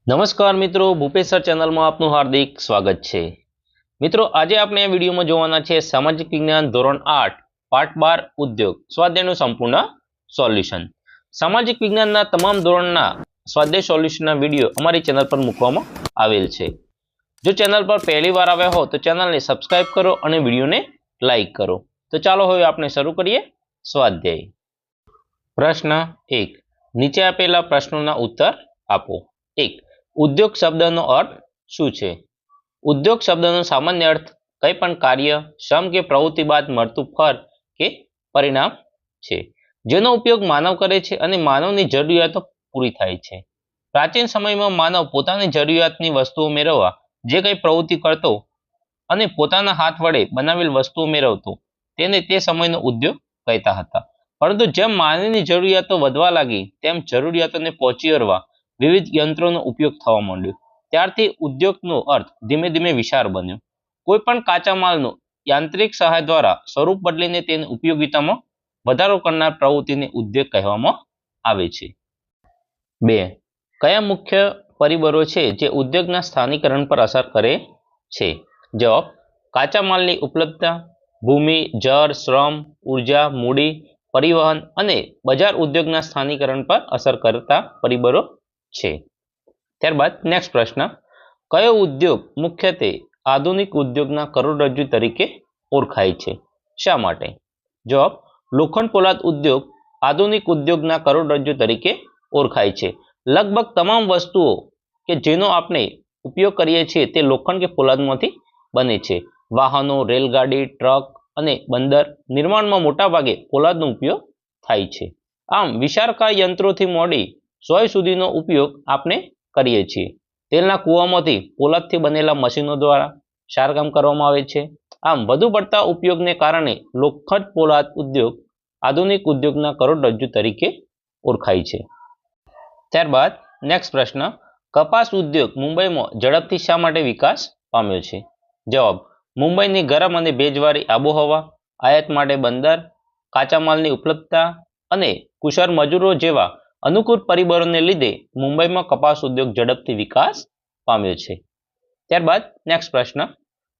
નમસ્કાર મિત્રો, ભૂપેશ સર ચેનલમાં આપનું હાર્દિક સ્વાગત છે। મિત્રો, આજે આપણે આ વિડીયોમાં જોવાના છે સામાજિક વિજ્ઞાન ધોરણ 8 પાઠ 12 ઉદ્યોગ સ્વાધ્યાયનું સંપૂર્ણ સોલ્યુશન। સામાજિક વિજ્ઞાનના તમામ ધોરણના સ્વાધ્યાય સોલ્યુશનના વિડીયો અમારી ચેનલ પર મૂકવામાં આવેલ છે। જો ચેનલ પર પહેલી વાર આવ્યા હો તો ચેનલને સબસ્ક્રાઇબ કરો અને વિડીયોને લાઈક કરો। તો ચાલો હવે આપણે શરૂ કરીએ સ્વાધ્યાય। પ્રશ્ન 1, નીચે આપેલા પ્રશ્નોના ઉત્તર આપો। 1, ઉદ્યોગ શબ્દનો અર્થ શું છે? ઉદ્યોગ શબ્દનો સામાન્ય અર્થ કંઈ પણ કાર્ય, શ્રમ કે પ્રવૃત્તિ બાદ મળતું ફળ કે પરિણામ છે, જેનો ઉપયોગ માનવ કરે છે અને માનવની જરૂરિયાતો પૂરી થાય છે। પ્રાચીન સમયમાં માનવ પોતાની જરૂરિયાતની વસ્તુઓ મેળવવા જે કંઈ પ્રવૃત્તિ કરતો અને પોતાના હાથ વડે બનાવેલ વસ્તુઓ મેળવતો તેને તે સમયનો ઉદ્યોગ કહેતા હતા। પરંતુ જેમ માનવીની જરૂરિયાતો વધવા લાગી તેમ જરૂરિયાતોને પહોંચી વળવા વિવિધ યંત્રોનો ઉપયોગ થવા માંડ્યો। ત્યારથી ઉદ્યોગનો અર્થ ધીમે ધીમે વિશાળ બન્યો। કોઈ પણ કાચા માલનો યાંત્રિક સહાય દ્વારા સ્વરૂપ બદલીને તેની ઉપયોગિતામાં વધારો કરનાર પ્રવૃત્તિને ઉદ્યોગ કહેવામાં આવે છે। 2, કયા મુખ્ય પરિબળો છે જે ઉદ્યોગના સ્થાનીકરણ પર અસર કરે છે? જવાબ, કાચા માલની ઉપલબ્ધતા, ભૂમિ, જળ, શ્રમ, ઉર્જા, મૂડી, પરિવહન અને બજાર ઉદ્યોગના સ્થાનીકરણ પર અસર કરતા પરિબળો છે। ત્યારબાદ નેક્સ્ટ પ્રશ્ન, કયો ઉદ્યોગ મુખ્યત્વે આધુનિક ઉદ્યોગના કરોડરજ્જુ તરીકે ઓળખાય છે? શા માટે? જવાબ, લોખંડ પોલાદ ઉદ્યોગ આધુનિક ઉદ્યોગના કરોડરજ્જુ તરીકે ઓળખાય છે। લગભગ તમામ વસ્તુઓ કે જેનો આપણે ઉપયોગ કરીએ છીએ તે લોખંડ કે પોલાદમાંથી બને છે। વાહનો, રેલગાડી, ટ્રક અને બંદર નિર્માણમાં મોટાભાગે પોલાદનો ઉપયોગ થાય છે। આમ વિશાળકાય યંત્રોથી મોડી સોય સુધીનો ઉપયોગ આપણે કરીએ છીએ। તેલના કૂવામાંથી પોલાદથી બનેલા મશીનો દ્વારા સારકામ કરવામાં આવે છે। આમ વધુ પડતા ઉપયોગને કારણે લોખંડ પોલાદ ઉદ્યોગ આધુનિક ઉદ્યોગના કરોડરજ્જુ તરીકે ઓળખાય છે। ત્યારબાદ નેક્સ્ટ પ્રશ્ન, કપાસ ઉદ્યોગ મુંબઈમાં ઝડપથી શા માટે વિકાસ પામ્યો છે? જવાબ, મુંબઈની ગરમ અને ભેજવાળી આબોહવા, આયાત માટે બંદર, કાચા માલની ઉપલબ્ધતા અને કુશળ મજૂરો જેવા અનુકૂળ પરિબળોને લીધે મુંબઈમાં કપાસ ઉદ્યોગ ઝડપથી વિકાસ પામ્યો છે। ત્યારબાદ નેક્સ્ટ પ્રશ્ન,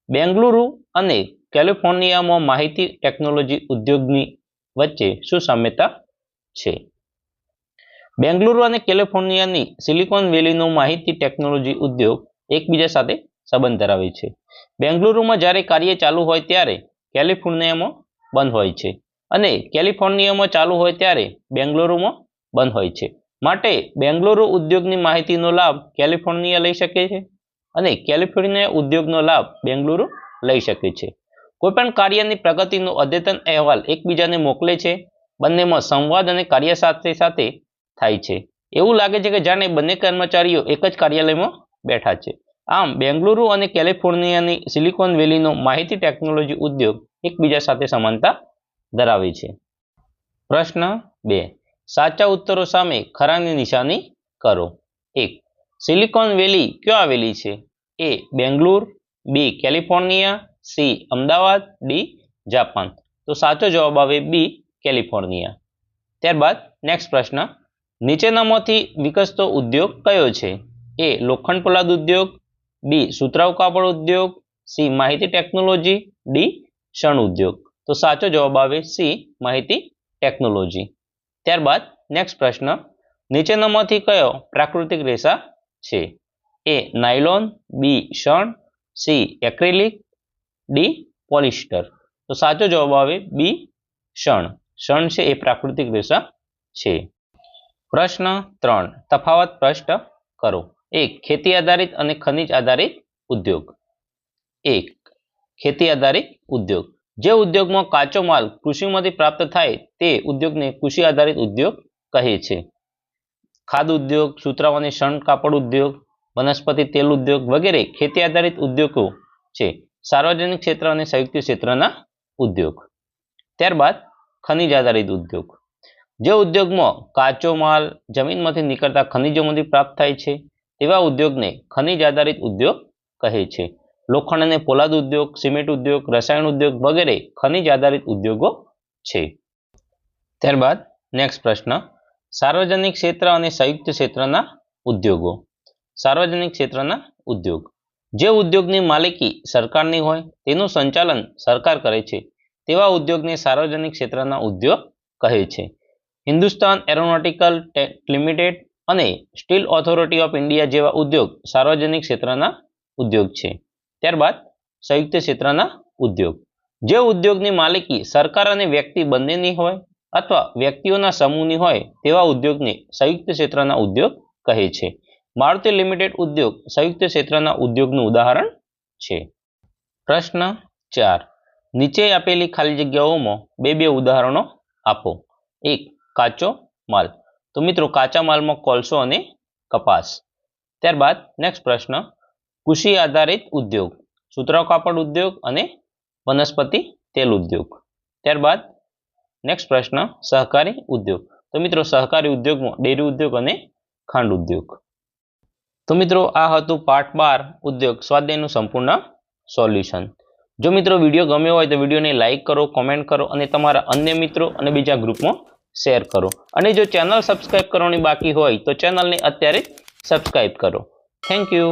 બેંગલુરુ અને કેલિફોર્નિયામાં માહિતી ટેકનોલોજી ઉદ્યોગની વચ્ચે શું સામ્યતા છે? બેંગલુરુ અને કેલિફોર્નિયાની સિલિકોન વેલીનો માહિતી ટેકનોલોજી ઉદ્યોગ એકબીજા સાથે સંબંધ ધરાવે છે। બેંગલુરુમાં જ્યારે કાર્ય ચાલુ હોય ત્યારે કેલિફોર્નિયામાં બંધ હોય છે અને કેલિફોર્નિયામાં ચાલુ હોય ત્યારે બેંગલુરુમાં બંધ હોય છે। માટે બેંગલુરુ ઉદ્યોગની માહિતીનો લાભ કેલિફોર્નિયા લઈ શકે છે અને કેલિફોર્નિયા ઉદ્યોગનો લાભ બેંગલુરુ લઈ શકે છે। કોઈપણ કાર્યની પ્રગતિનો અદ્યતન અહેવાલ એકબીજાને મોકલે છે। બંનેમાં સંવાદ અને કાર્ય સાથે સાથે થાય છે। એવું લાગે છે કે જાણે બંને કર્મચારીઓ એક જ કાર્યાલયમાં બેઠા છે। આમ બેંગલુરુ અને કેલિફોર્નિયાની સિલિકોન વેલીનો માહિતી ટેકનોલોજી ઉદ્યોગ એકબીજા સાથે સમાનતા ધરાવે છે। પ્રશ્ન 2, સાચા ઉત્તરો સામે ખરાની નિશાની કરો। 1, સિલિકોન વેલી ક્યાં આવેલી છે? A, Bengaluru, B, California, C, Ahmedabad, D, Japan. તો સાચો જવાબ આવે બી, કેલિફોર્નિયા। ત્યારબાદ નેક્સ્ટ પ્રશ્ન, નીચેનામાંથી વિકસતો ઉદ્યોગ કયો છે? એ, લોખંડ પોલાદ ઉદ્યોગ, બી, સુતરાઉ કાપડ ઉદ્યોગ, સી, માહિતી ટેકનોલોજી, ડી, શણ ઉદ્યોગ। તો સાચો જવાબ આવે સી, માહિતી ટેકનોલોજી। ત્યારબાદ નેક્સ્ટ પ્રશ્ન, નીચેનામાંથી કયો પ્રાકૃતિક રેસા છે? એ, નાયલોન, બી, શણ, સી, એક્રેલિક, ડી, પોલિસ્ટર। તો સાચો જવાબ આવે બી, શણ। શણ છે એ પ્રાકૃતિક રેસા છે। પ્રશ્ન 3, તફાવત સ્પષ્ટ કરો। 1, ખેતી આધારિત અને ખનિજ આધારિત ઉદ્યોગ। 1, ખેતી આધારિત ઉદ્યોગ, જે ઉદ્યોગમાં કાચો માલ કૃષિમાંથી પ્રાપ્ત થાય તે ઉદ્યોગને કૃષિ આધારિત ઉદ્યોગ કહે છે। ખાદ ઉદ્યોગ, સુતરાઉ અને શણ કાપડ ઉદ્યોગ, વનસ્પતિ તેલ ઉદ્યોગ વગેરે ખેતી આધારિત ઉદ્યોગો છે। સાર્વજનિક ક્ષેત્ર અને સંયુક્ત ક્ષેત્રના ઉદ્યોગ। ત્યારબાદ ખનિજ આધારિત ઉદ્યોગ, જે ઉદ્યોગમાં કાચો માલ જમીનમાંથી નીકળતા ખનિજોમાંથી પ્રાપ્ત થાય છે તેવા ઉદ્યોગને ખનિજ આધારિત ઉદ્યોગ કહે છે। લોખંડ અને પોલાદ ઉદ્યોગ, સિમેન્ટ ઉદ્યોગ, રસાયણ ઉદ્યોગ વગેરે ખનિજ આધારિત ઉદ્યોગો છે। ત્યારબાદ નેક્સ્ટ પ્રશ્ન, સાર્વજનિક ક્ષેત્ર અને સંયુક્ત ક્ષેત્રના ઉદ્યોગો। સાર્વજનિક ક્ષેત્રના ઉદ્યોગ. જે ઉદ્યોગની માલિકી સરકારની હોય તેનું સંચાલન સરકાર કરે છે તેવા ઉદ્યોગને સાર્વજનિક ક્ષેત્રના ઉદ્યોગ કહે છે. હિન્દુસ્તાન એરોનોટિકલ લિમિટેડ અને સ્ટીલ ઓથોરિટી ઓફ ઇન્ડિયા જેવા ઉદ્યોગ સાર્વજનિક ક્ષેત્રના ઉદ્યોગ છે. ત્યારબાદ સંયુક્ત ક્ષેત્રના ઉદ્યોગ. જે ઉદ્યોગની માલિકી સરકાર અને વ્યક્તિ બંનેની હોય અથવા વ્યક્તિઓના સમૂહની હોય તેવા ઉદ્યોગને સંયુક્ત ક્ષેત્રના ઉદ્યોગ કહે છે. મારુતિ લિમિટેડ ઉદ્યોગ સંયુક્ત ક્ષેત્રના ઉદ્યોગનું ઉદાહરણ છે. પ્રશ્ન 4. નીચે આપેલી ખાલી જગ્યાઓમાં બે ઉદાહરણો આપો. 1. કાચો માલ. તો મિત્રો કાચા માલમાં કોલસો અને કપાસ. ત્યારબાદ નેક્સ્ટ પ્રશ્ન, કૃષિ આધારિત ઉદ્યોગ, સુતરાઉ કાપડ ઉદ્યોગ અને વનસ્પતિ તેલ ઉદ્યોગ. ત્યારબાદ નેક્સ્ટ પ્રશ્ન, સહકારી ઉદ્યોગ. તો મિત્રો સહકારી ઉદ્યોગમાં ડેરી ઉદ્યોગ અને ખાંડ ઉદ્યોગ. તો મિત્રો આ હતું પાઠ 12 ઉદ્યોગ સ્વાધ્યાયનું સંપૂર્ણ સોલ્યુશન. જો મિત્રો વિડીયો ગમ્યો હોય તો વિડીયોને લાઇક કરો, કોમેન્ટ કરો અને તમારા અન્ય મિત્રો અને બીજા ગ્રુપમાં શેર કરો. અને જો ચેનલ સબસ્ક્રાઇબ કરવાની બાકી હોય તો ચેનલને અત્યારે સબસ્ક્રાઇબ કરો. Thank you.